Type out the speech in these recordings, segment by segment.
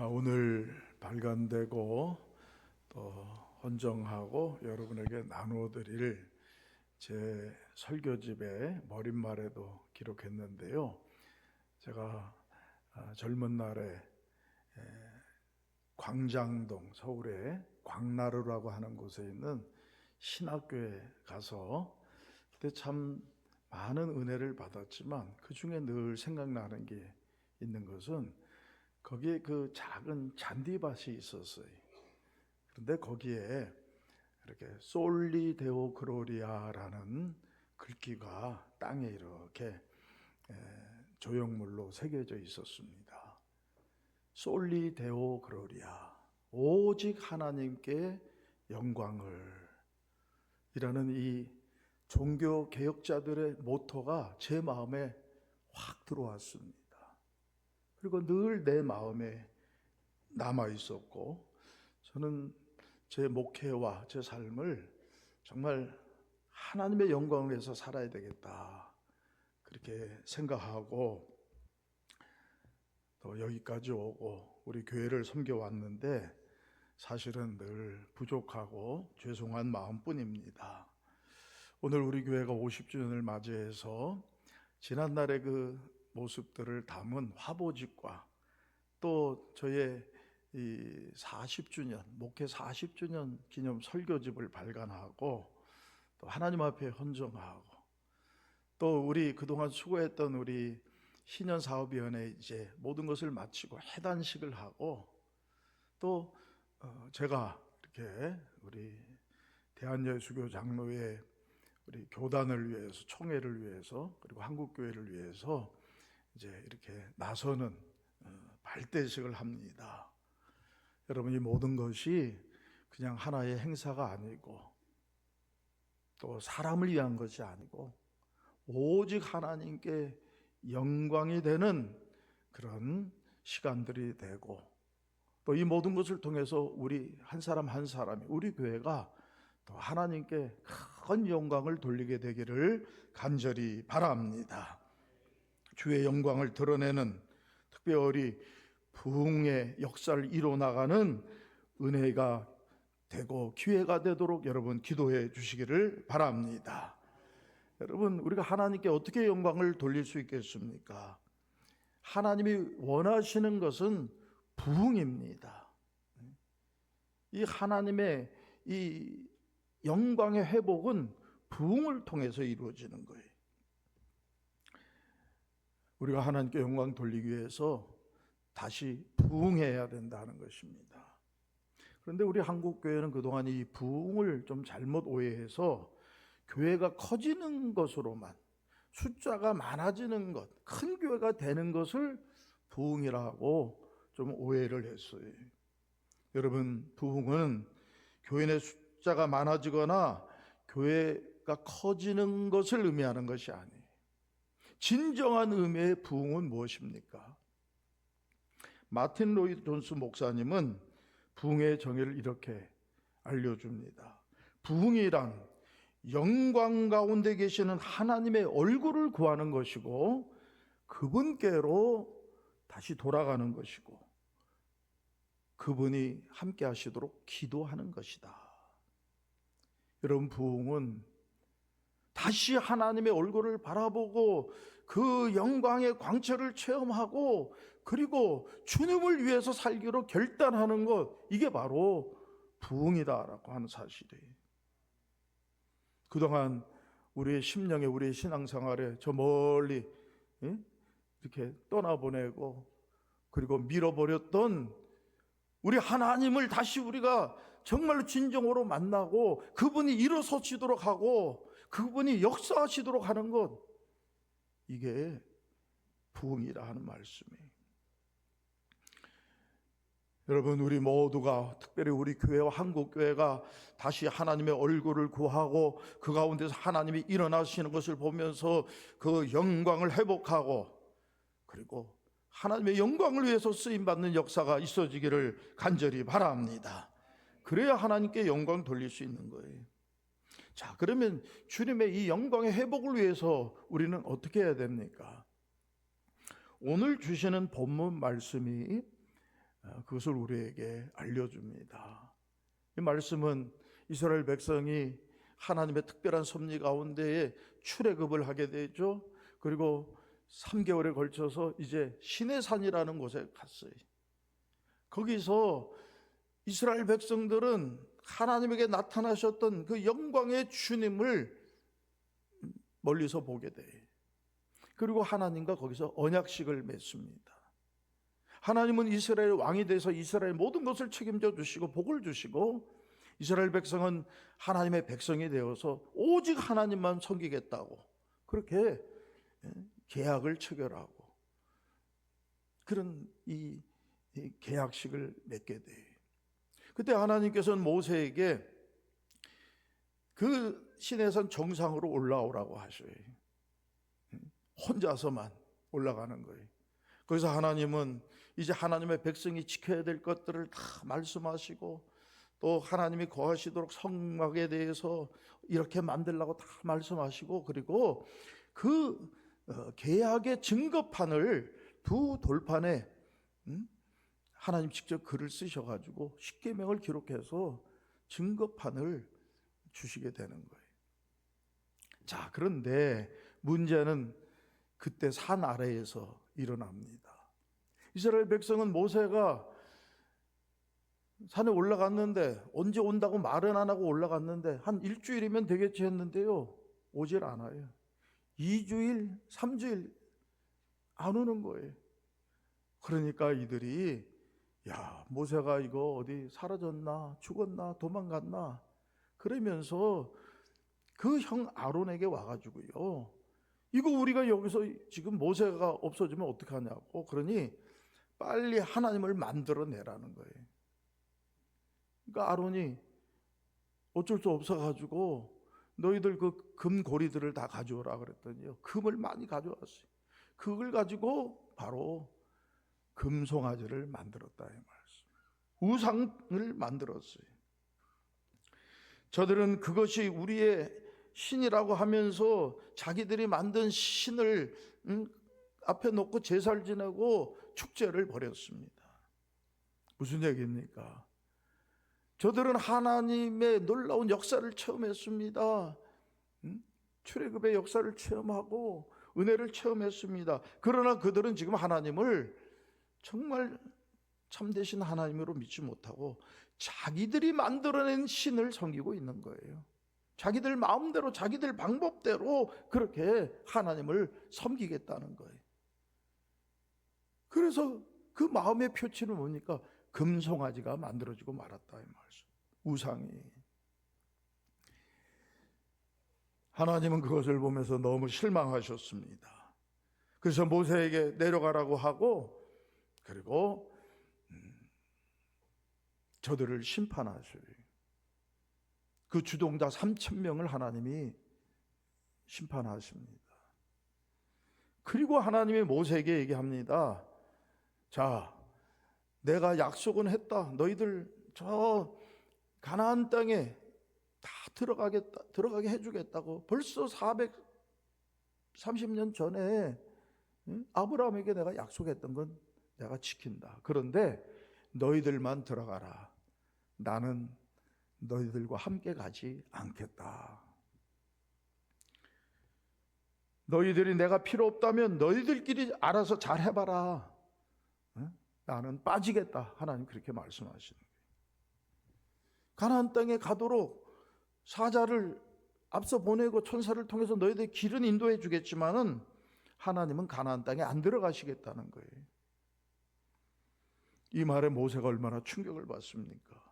오늘 발간되고 또 헌정하고 여러분에게 나누어 드릴 제 설교집의 머릿말에도 기록했는데요. 제가 젊은 날에 광장동, 서울의 광나루라고 하는 곳에 있는 신학교에 가서 그때 참 많은 은혜를 받았지만 그 중에 늘 생각나는 게 있는 것은 거기에 그 작은 잔디밭이 있었어요. 그런데 거기에 이렇게 솔리 데오 글로리아라는 글귀가 땅에 이렇게 조형물로 새겨져 있었습니다. 솔리 데오 글로리아, 오직 하나님께 영광을, 이라는 이 종교 개혁자들의 모토가 제 마음에 확 들어왔습니다. 그리고 늘 내 마음에 남아 있었고, 저는 제 목회와 제 삶을 정말 하나님의 영광을 위해서 살아야 되겠다, 그렇게 생각하고 또 여기까지 오고 우리 교회를 섬겨왔는데 사실은 늘 부족하고 죄송한 마음뿐입니다. 오늘 우리 교회가 50주년을 맞이해서 지난날의 그 모습들을 담은 화보집과 또 저의 이 40주년, 목회 40주년 기념 설교집을 발간하고 또 하나님 앞에 헌정하고 또 우리 그동안 수고했던 우리 신년사업위원회 이제 모든 것을 마치고 해단식을 하고 또 제가 이렇게 우리 대한예수교 장로회 우리 교단을 위해서, 총회를 위해서, 그리고 한국교회를 위해서 이제 이렇게 나서는 발대식을 합니다. 여러분, 이 모든 것이 그냥 하나의 행사가 아니고 또 사람을 위한 것이 아니고 오직 하나님께 영광이 되는 그런 시간들이 되고 또 이 모든 것을 통해서 우리 한 사람 한 사람이, 우리 교회가 또 하나님께 큰 영광을 돌리게 되기를 간절히 바랍니다. 주의 영광을 드러내는, 특별히 부흥의 역사를 이뤄나가는 은혜가 되고 기회가 되도록 여러분 기도해 주시기를 바랍니다. 여러분, 우리가 하나님께 어떻게 영광을 돌릴 수 있겠습니까? 하나님이 원하시는 것은 부흥입니다. 이 하나님의 이 영광의 회복은 부흥을 통해서 이루어지는 거예요. 우리가 하나님께 영광 돌리기 위해서 다시 부흥해야 된다는 것입니다. 그런데 우리 한국교회는 그동안 이 부흥을 좀 잘못 오해해서 교회가 커지는 것으로만, 숫자가 많아지는 것, 큰 교회가 되는 것을 부흥이라고 좀 오해를 했어요. 여러분, 부흥은 교회 내 숫자가 많아지거나 교회가 커지는 것을 의미하는 것이 아니에요. 진정한 의미의 부흥은 무엇입니까? 마틴 로이드 존스 목사님은 부흥의 정의를 이렇게 알려줍니다. 부흥이란 영광 가운데 계시는 하나님의 얼굴을 구하는 것이고 그분께로 다시 돌아가는 것이고 그분이 함께 하시도록 기도하는 것이다. 여러분, 부흥은 다시 하나님의 얼굴을 바라보고 그 영광의 광채를 체험하고 그리고 주님을 위해서 살기로 결단하는 것, 이게 바로 부흥이다라고 하는 사실이에요. 그동안 우리의 심령에, 우리의 신앙생활에 저 멀리 이렇게 떠나보내고 그리고 밀어버렸던 우리 하나님을 다시 우리가 정말로 진정으로 만나고 그분이 일어서시도록 하고 그분이 역사하시도록 하는 것, 이게 부흥이라 하는 말씀이에요. 여러분, 우리 모두가, 특별히 우리 교회와 한국교회가 다시 하나님의 얼굴을 구하고 그 가운데서 하나님이 일어나시는 것을 보면서 그 영광을 회복하고 그리고 하나님의 영광을 위해서 쓰임받는 역사가 있어지기를 간절히 바랍니다. 그래야 하나님께 영광 돌릴 수 있는 거예요. 자, 그러면 주님의 이 영광의 회복을 위해서 우리는 어떻게 해야 됩니까? 오늘 주시는 본문 말씀이 그것을 우리에게 알려줍니다. 이 말씀은 이스라엘 백성이 하나님의 특별한 섭리 가운데에 출애굽을 하게 되죠. 그리고 3개월에 걸쳐서 이제 시내산이라는 곳에 갔어요. 거기서 이스라엘 백성들은 하나님에게 나타나셨던 그 영광의 주님을 멀리서 보게 돼요. 그리고 하나님과 거기서 언약식을 맺습니다. 하나님은 이스라엘 왕이 돼서 이스라엘 모든 것을 책임져 주시고 복을 주시고, 이스라엘 백성은 하나님의 백성이 되어서 오직 하나님만 섬기겠다고 그렇게 계약을 체결하고 그런 이 계약식을 맺게 돼요. 그때 하나님께서는 모세에게 그 시내산 정상으로 올라오라고 하셔요. 혼자서만 올라가는 거예요. 그래서 하나님은 이제 하나님의 백성이 지켜야 될 것들을 다 말씀하시고, 또 하나님이 거하시도록 성막에 대해서 이렇게 만들라고 다 말씀하시고, 그리고 그 계약의 증거판을 두 돌판에 하나님 직접 글을 쓰셔가지고 십계명을 기록해서 증거판을 주시게 되는 거예요. 자, 그런데 문제는 그때 산 아래에서 일어납니다. 이스라엘 백성은 모세가 산에 올라갔는데, 언제 온다고 말은 안 하고 올라갔는데 한 일주일이면 되겠지 했는데요, 오질 않아요. 2주일, 3주일 안 오는 거예요. 그러니까 이들이, 야, 모세가 이거 어디 사라졌나, 죽었나, 도망갔나, 그러면서 그 형 아론에게 와가지고요, 이거 우리가 여기서 지금 모세가 없어지면 어떡하냐고, 그러니 빨리 하나님을 만들어내라는 거예요. 그러니까 아론이 어쩔 수 없어가지고 너희들 그 금고리들을 다 가져오라 그랬더니요, 금을 많이 가져왔어요. 그걸 가지고 바로 금송아지를 만들었다 이 말씀. 우상을 만들었어요. 저들은 그것이 우리의 신이라고 하면서 자기들이 만든 신을 앞에 놓고 제사를 지내고 축제를 벌였습니다. 무슨 얘기입니까? 저들은 하나님의 놀라운 역사를 체험했습니다. 출애굽의 역사를 체험하고 은혜를 체험했습니다. 그러나 그들은 지금 하나님을 정말 참되신 하나님으로 믿지 못하고 자기들이 만들어낸 신을 섬기고 있는 거예요. 자기들 마음대로, 자기들 방법대로 그렇게 하나님을 섬기겠다는 거예요. 그래서 그 마음의 표치는 뭡니까? 금송아지가 만들어지고 말았다 이 말씀. 우상이. 하나님은 그것을 보면서 너무 실망하셨습니다. 그래서 모세에게 내려가라고 하고, 그리고 저들을 심판하셔요. 그 주동자 3,000명을 하나님이 심판하십니다. 그리고 하나님이 모세에게 얘기합니다. 자, 내가 약속은 했다. 너희들 저 가나안 땅에 다 들어가게 해주겠다고 벌써 430년 전에 아브라함에게 내가 약속했던 건 내가 지킨다. 그런데 너희들만 들어가라. 나는 너희들과 함께 가지 않겠다. 너희들이 내가 필요 없다면 너희들끼리 알아서 잘 해봐라. 나는 빠지겠다. 하나님 그렇게 말씀하시는 거예요. 가나안 땅에 가도록 사자를 앞서 보내고 천사를 통해서 너희들 길은 인도해 주겠지만은 하나님은 가나안 땅에 안 들어가시겠다는 거예요. 이 말에 모세가 얼마나 충격을 받습니까?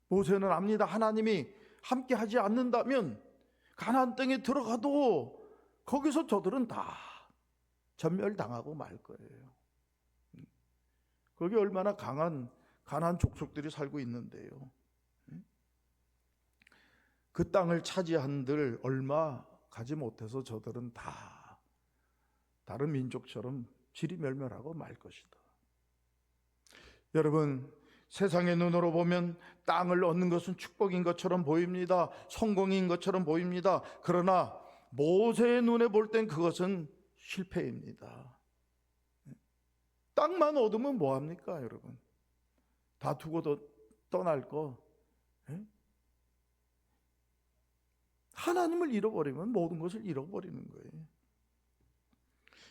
모세는 압니다. 하나님이 함께 하지 않는다면 가나안 땅에 들어가도 거기서 저들은 다 전멸당하고 말 거예요. 거기 얼마나 강한 가나안 족속들이 살고 있는데요. 그 땅을 차지한들 얼마 가지 못해서 저들은 다 다른 민족처럼 지리멸멸하고 말 것이다. 여러분, 세상의 눈으로 보면 땅을 얻는 것은 축복인 것처럼 보입니다. 성공인 것처럼 보입니다. 그러나 모세의 눈에 볼 땐 그것은 실패입니다. 땅만 얻으면 뭐합니까 여러분? 다 두고도 떠날 거. 예? 하나님을 잃어버리면 모든 것을 잃어버리는 거예요.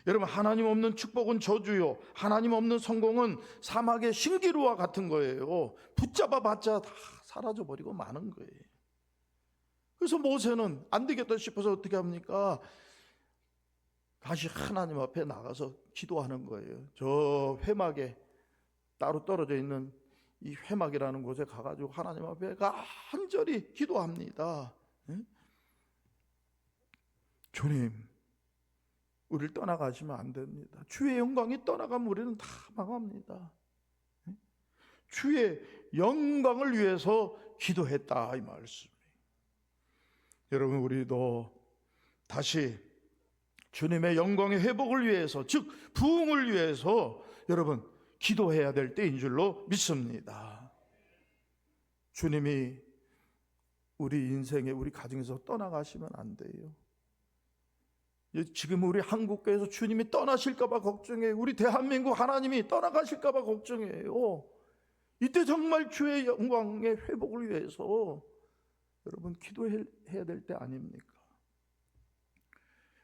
여러분, 하나님 없는 축복은 저주요, 하나님 없는 성공은 사막의 신기루와 같은 거예요. 붙잡아봤자 다 사라져버리고 마는 거예요. 그래서 모세는 안 되겠다 싶어서 어떻게 합니까? 다시 하나님 앞에 나가서 기도하는 거예요. 저 회막에 따로 떨어져 있는 이 회막이라는 곳에 가가지고 하나님 앞에 간절히 기도합니다. 주님, 우리를 떠나가시면 안 됩니다. 주의 영광이 떠나가면 우리는 다 망합니다. 주의 영광을 위해서 기도했다 이 말씀이에요. 여러분, 우리도 다시 주님의 영광의 회복을 위해서, 즉 부흥을 위해서 여러분 기도해야 될 때인 줄로 믿습니다. 주님이 우리 인생에, 우리 가정에서 떠나가시면 안 돼요. 지금 우리 한국교회에서 주님이 떠나실까 봐 걱정해요. 우리 대한민국 하나님이 떠나가실까 봐 걱정해요. 이때 정말 주의 영광의 회복을 위해서 여러분 기도해야 될 때 아닙니까?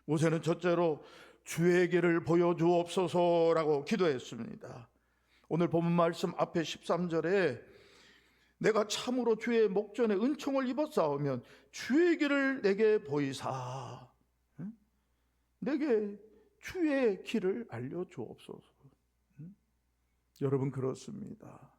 모세는 첫째로 주의 길을 보여주옵소서라고 기도했습니다. 오늘 본문 말씀 앞에 13절에 내가 참으로 주의 목전에 은총을 입었사오면 주의 길을 내게 보이사, 내게 주의 길을 알려주옵소서. 여러분, 그렇습니다.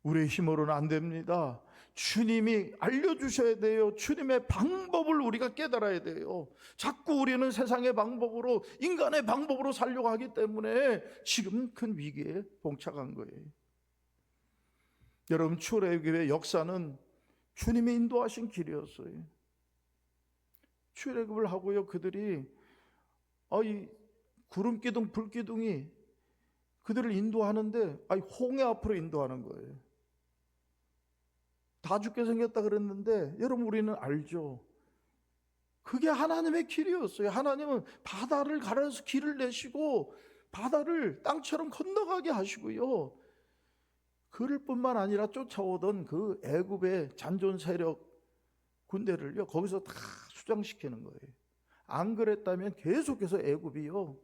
우리의 힘으로는 안 됩니다. 주님이 알려주셔야 돼요. 주님의 방법을 우리가 깨달아야 돼요. 자꾸 우리는 세상의 방법으로, 인간의 방법으로 살려고 하기 때문에 지금 큰 위기에 봉착한 거예요. 여러분, 출애굽의 역사는 주님이 인도하신 길이었어요. 출애굽을 하고요, 그들이 이 구름 기둥, 불 기둥이 그들을 인도하는데 홍해 앞으로 인도하는 거예요. 다 죽게 생겼다 그랬는데 여러분, 우리는 알죠. 그게 하나님의 길이었어요. 하나님은 바다를 가려서 길을 내시고 바다를 땅처럼 건너가게 하시고요, 그럴 뿐만 아니라 쫓아오던 그 애굽의 잔존 세력 군대를요 거기서 다 수장시키는 거예요. 안 그랬다면 계속해서 애굽이요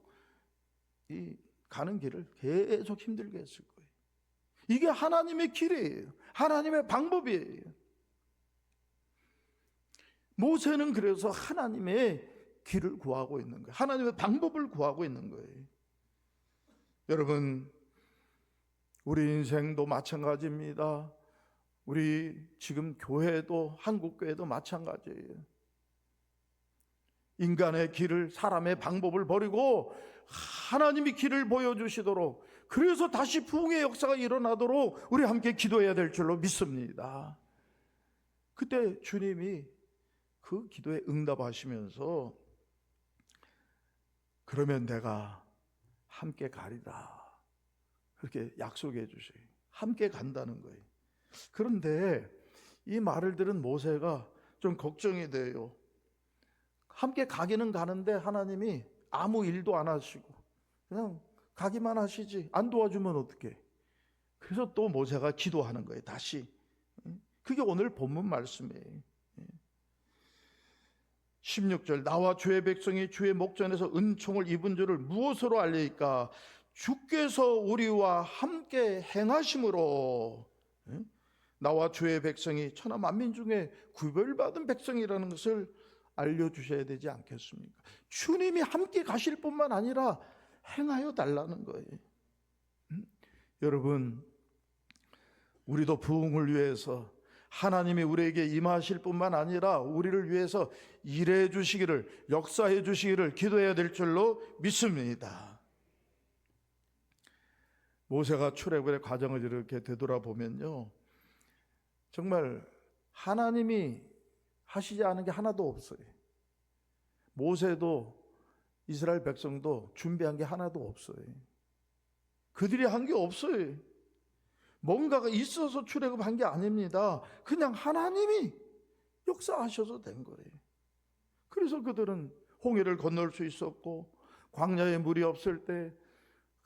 이 가는 길을 계속 힘들게 했을 거예요. 이게 하나님의 길이에요. 하나님의 방법이에요. 모세는 그래서 하나님의 길을 구하고 있는 거예요. 하나님의 방법을 구하고 있는 거예요. 여러분, 우리 인생도 마찬가지입니다. 우리 지금 교회도, 한국교회도 마찬가지예요. 인간의 길을, 사람의 방법을 버리고 하나님이 길을 보여주시도록, 그래서 다시 부흥의 역사가 일어나도록 우리 함께 기도해야 될 줄로 믿습니다. 그때 주님이 그 기도에 응답하시면서 그러면 내가 함께 가리라, 그렇게 약속해 주세요. 함께 간다는 거예요. 그런데 이 말을 들은 모세가 좀 걱정이 돼요. 함께 가기는 가는데 하나님이 아무 일도 안 하시고 그냥 가기만 하시지 안 도와주면 어떡해. 그래서 또 모세가 기도하는 거예요. 다시. 그게 오늘 본문 말씀이에요. 16절, 나와 주의 백성이 주의 목전에서 은총을 입은 줄을 무엇으로 알리까? 주께서 우리와 함께 행하심으로. 나와 주의 백성이 천하 만민 중에 구별받은 백성이라는 것을 알려주셔야 되지 않겠습니까? 주님이 함께 가실 뿐만 아니라 행하여 달라는 거예요. 여러분, 우리도 부흥을 위해서 하나님이 우리에게 임하실 뿐만 아니라 우리를 위해서 일해 주시기를, 역사해 주시기를 기도해야 될 줄로 믿습니다. 모세가 출애굽의 과정을 이렇게 되돌아보면요, 정말 하나님이 하시지 않은 게 하나도 없어요. 모세도 이스라엘 백성도 준비한 게 하나도 없어요. 그들이 한 게 없어요. 뭔가가 있어서 출애굽한 게 아닙니다. 그냥 하나님이 역사하셔서 된 거예요. 그래서 그들은 홍해를 건널 수 있었고, 광야에 물이 없을 때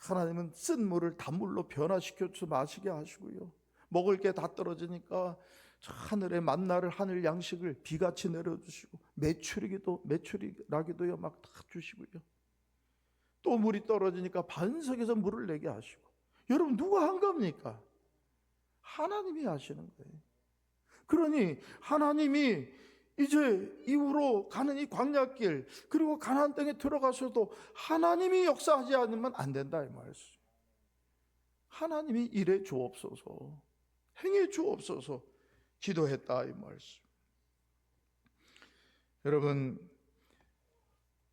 하나님은 쓴 물을 단물로 변화시켜서 마시게 하시고요, 먹을 게 다 떨어지니까 하늘의 만나를, 하늘 양식을 비같이 내려주시고, 메추리라기도요 막 다 주시고요, 또 물이 떨어지니까 반석에서 물을 내게 하시고. 여러분, 누가 한 겁니까? 하나님이 하시는 거예요. 그러니 하나님이 이제 이후로 가는 이 광야길, 그리고 가나안 땅에 들어가서도 하나님이 역사하지 않으면 안 된다 이 말씀. 하나님이 일해 주옵소서, 행해 주옵소서 기도했다 이 말씀. 여러분,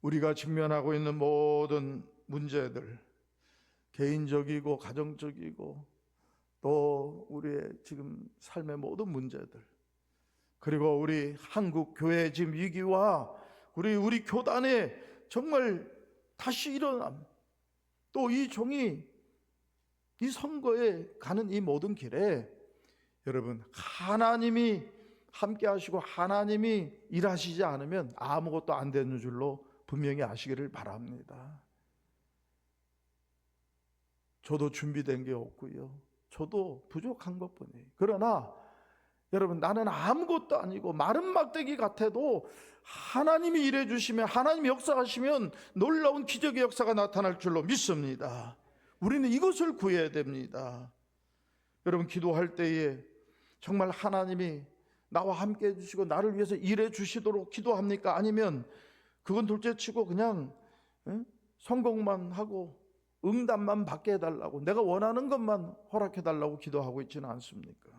우리가 직면하고 있는 모든 문제들, 개인적이고 가정적이고 또 우리의 지금 삶의 모든 문제들, 그리고 우리 한국 교회의 지금 위기와 우리 교단의 정말 다시 일어남, 또 이 종이 이 선거에 가는 이 모든 길에 여러분, 하나님이 함께 하시고 하나님이 일하시지 않으면 아무것도 안 되는 줄로 분명히 아시기를 바랍니다. 저도 준비된 게 없고요, 저도 부족한 것뿐이에요. 그러나 여러분, 나는 아무것도 아니고 마른 막대기 같아도 하나님이 일해 주시면, 하나님이 역사하시면 놀라운 기적의 역사가 나타날 줄로 믿습니다. 우리는 이것을 구해야 됩니다. 여러분, 기도할 때에 정말 하나님이 나와 함께 해주시고 나를 위해서 일해 주시도록 기도합니까? 아니면 그건 둘째치고 그냥 성공만 하고 응답만 받게 해달라고, 내가 원하는 것만 허락해달라고 기도하고 있지는 않습니까?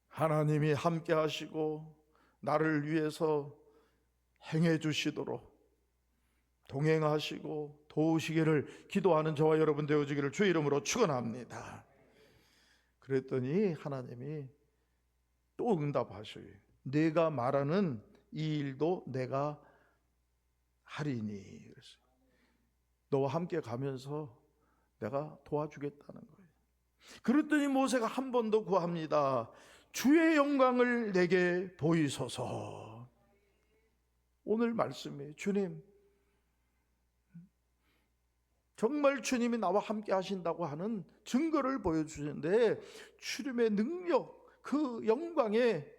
하나님이 함께 하시고 나를 위해서 행해 주시도록 동행하시고 도우시기를 기도하는 저와 여러분 되어지기를 주 이름으로 축원합니다. 그랬더니 하나님이 또 응답하셔요. 내가 말하는 이 일도 내가 하리니. 그랬어요. 너와 함께 가면서 내가 도와주겠다는 거예요. 그랬더니 모세가 한 번 더 구합니다. 주의 영광을 내게 보이소서. 오늘 말씀에 주님, 정말 주님이 나와 함께 하신다고 하는 증거를 보여주시는데, 주님의 능력, 그 영광의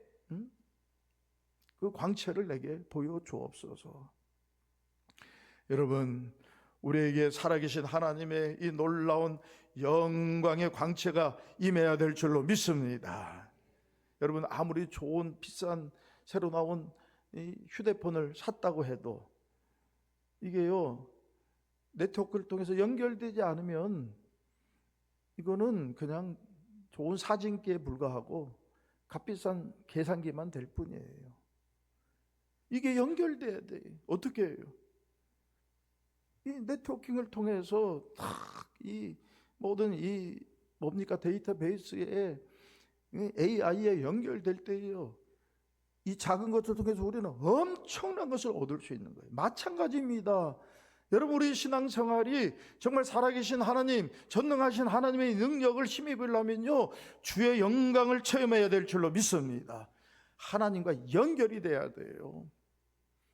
그 광채를 내게 보여주옵소서. 여러분, 우리에게 살아계신 하나님의 이 놀라운 영광의 광채가 임해야 될 줄로 믿습니다. 여러분, 아무리 좋은 비싼 새로 나온 이 휴대폰을 샀다고 해도 이게요, 네트워크를 통해서 연결되지 않으면 이거는 그냥 좋은 사진기에 불과하고 값비싼 계산기만 될 뿐이에요. 이게 연결돼야 돼요. 어떻게 해요? 이 네트워킹을 통해서 딱 이 모든 이 뭡니까 데이터베이스에 AI에 연결될 때요, 이 작은 것을 통해서 우리는 엄청난 것을 얻을 수 있는 거예요. 마찬가지입니다. 여러분, 우리 신앙생활이 정말 살아계신 하나님, 전능하신 하나님의 능력을 힘입으려면요, 주의 영광을 체험해야 될 줄로 믿습니다. 하나님과 연결이 돼야 돼요.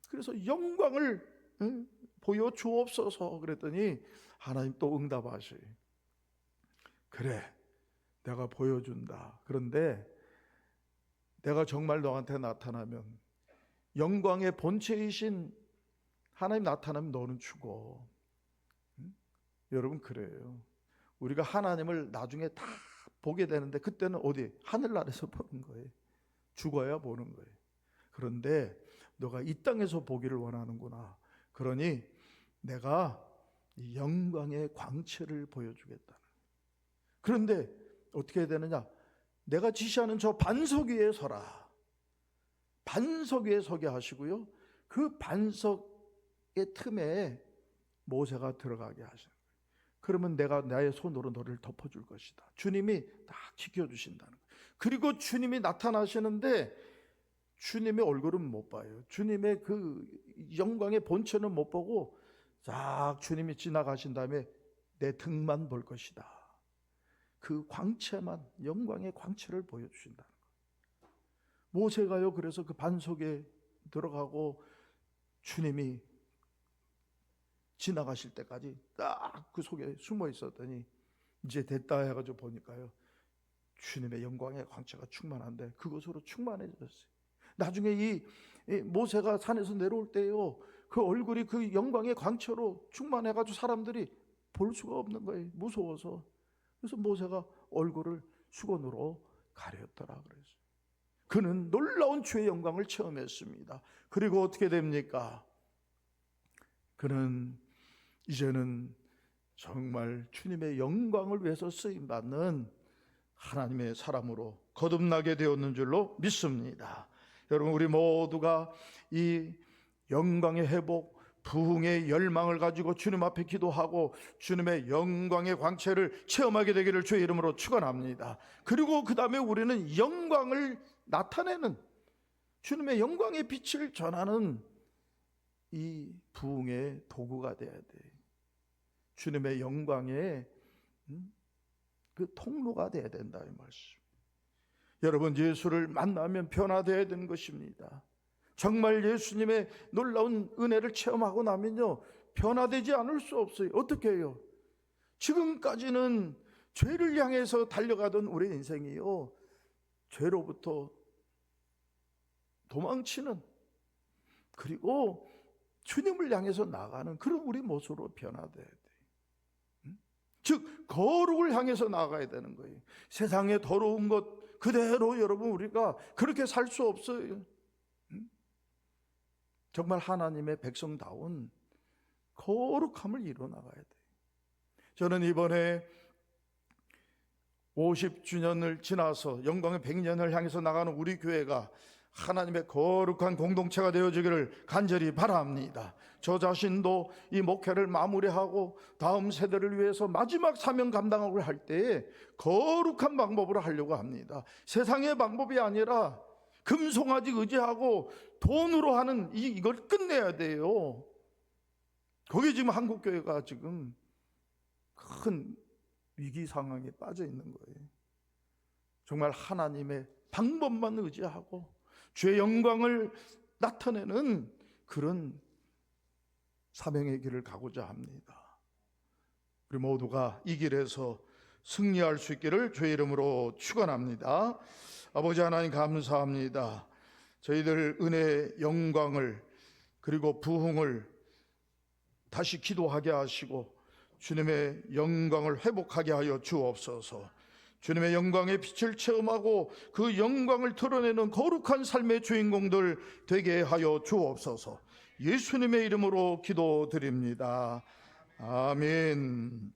그래서 영광을 보여주옵소서 그랬더니 하나님 또 응답하셔요. 그래, 내가 보여준다. 그런데 내가 정말 너한테 나타나면, 영광의 본체이신 하나님 나타나면 너는 죽어. 여러분, 그래요. 우리가 하나님을 나중에 다 보게 되는데 그때는 어디? 하늘나라에서 보는 거예요. 죽어야 보는 거예요. 그런데 너가 이 땅에서 보기를 원하는구나. 그러니 내가 이 영광의 광채를 보여주겠다는 거예요. 그런데 어떻게 해야 되느냐? 내가 지시하는 저 반석 위에 서라. 반석 위에 서게 하시고요, 그 반석의 틈에 모세가 들어가게 하시는 거예요. 그러면 내가 나의 손으로 너를 덮어줄 것이다. 주님이 딱 지켜주신다는 거예요. 그리고 주님이 나타나시는데 주님의 얼굴은 못 봐요. 주님의 그 영광의 본체는 못 보고 쫙 주님이 지나가신 다음에 내 등만 볼 것이다. 그 광채만, 영광의 광채를 보여주신다는 거예요. 모세가요, 그래서 그 반석에 들어가고 주님이 지나가실 때까지 딱 그 속에 숨어 있었더니 이제 됐다 해가지고 보니까요, 주님의 영광의 광채가 충만한데 그것으로 충만해졌어요. 나중에 이 모세가 산에서 내려올 때요, 그 얼굴이 그 영광의 광채로 충만해가지고 사람들이 볼 수가 없는 거예요, 무서워서. 그래서 모세가 얼굴을 수건으로 가렸더라 그랬어요. 그는 놀라운 주의 영광을 체험했습니다. 그리고 어떻게 됩니까? 그는 이제는 정말 주님의 영광을 위해서 쓰임받는 하나님의 사람으로 거듭나게 되었는 줄로 믿습니다. 여러분, 우리 모두가 이 영광의 회복, 부흥의 열망을 가지고 주님 앞에 기도하고 주님의 영광의 광채를 체험하게 되기를 주의 이름으로 축원합니다. 그리고 그 다음에 우리는 영광을 나타내는, 주님의 영광의 빛을 전하는 이 부흥의 도구가 되어야 돼. 주님의 영광의 그 통로가 되어야 된다, 이 말씀. 여러분, 예수를 만나면 변화되어야 되는 것입니다. 정말 예수님의 놀라운 은혜를 체험하고 나면요, 변화되지 않을 수 없어요. 어떻게 해요? 지금까지는 죄를 향해서 달려가던 우리 인생이요, 죄로부터 도망치는, 그리고 주님을 향해서 나가는 그런 우리 모습으로 변화돼야 돼요. 즉 거룩을 향해서 나가야 되는 거예요. 세상의 더러운 것 그대로 여러분 우리가 그렇게 살 수 없어요. 정말 하나님의 백성다운 거룩함을 이뤄나가야 돼요. 저는 이번에 50주년을 지나서 영광의 100년을 향해서 나가는 우리 교회가 하나님의 거룩한 공동체가 되어지기를 간절히 바랍니다. 저 자신도 이 목회를 마무리하고 다음 세대를 위해서 마지막 사명 감당을 할 때에 거룩한 방법으로 하려고 합니다. 세상의 방법이 아니라 금송아지 의지하고 돈으로 하는 이걸 끝내야 돼요. 거기 지금 한국교회가 지금 큰 위기 상황에 빠져 있는 거예요. 정말 하나님의 방법만 의지하고 주의 영광을 나타내는 그런 사명의 길을 가고자 합니다. 우리 모두가 이 길에서 승리할 수 있기를 주의 이름으로 축원합니다. 아버지 하나님, 감사합니다. 저희들 은혜의 영광을 그리고 부흥을 다시 기도하게 하시고 주님의 영광을 회복하게 하여 주옵소서. 주님의 영광의 빛을 체험하고 그 영광을 드러내는 거룩한 삶의 주인공들 되게 하여 주옵소서. 예수님의 이름으로 기도드립니다. 아멘.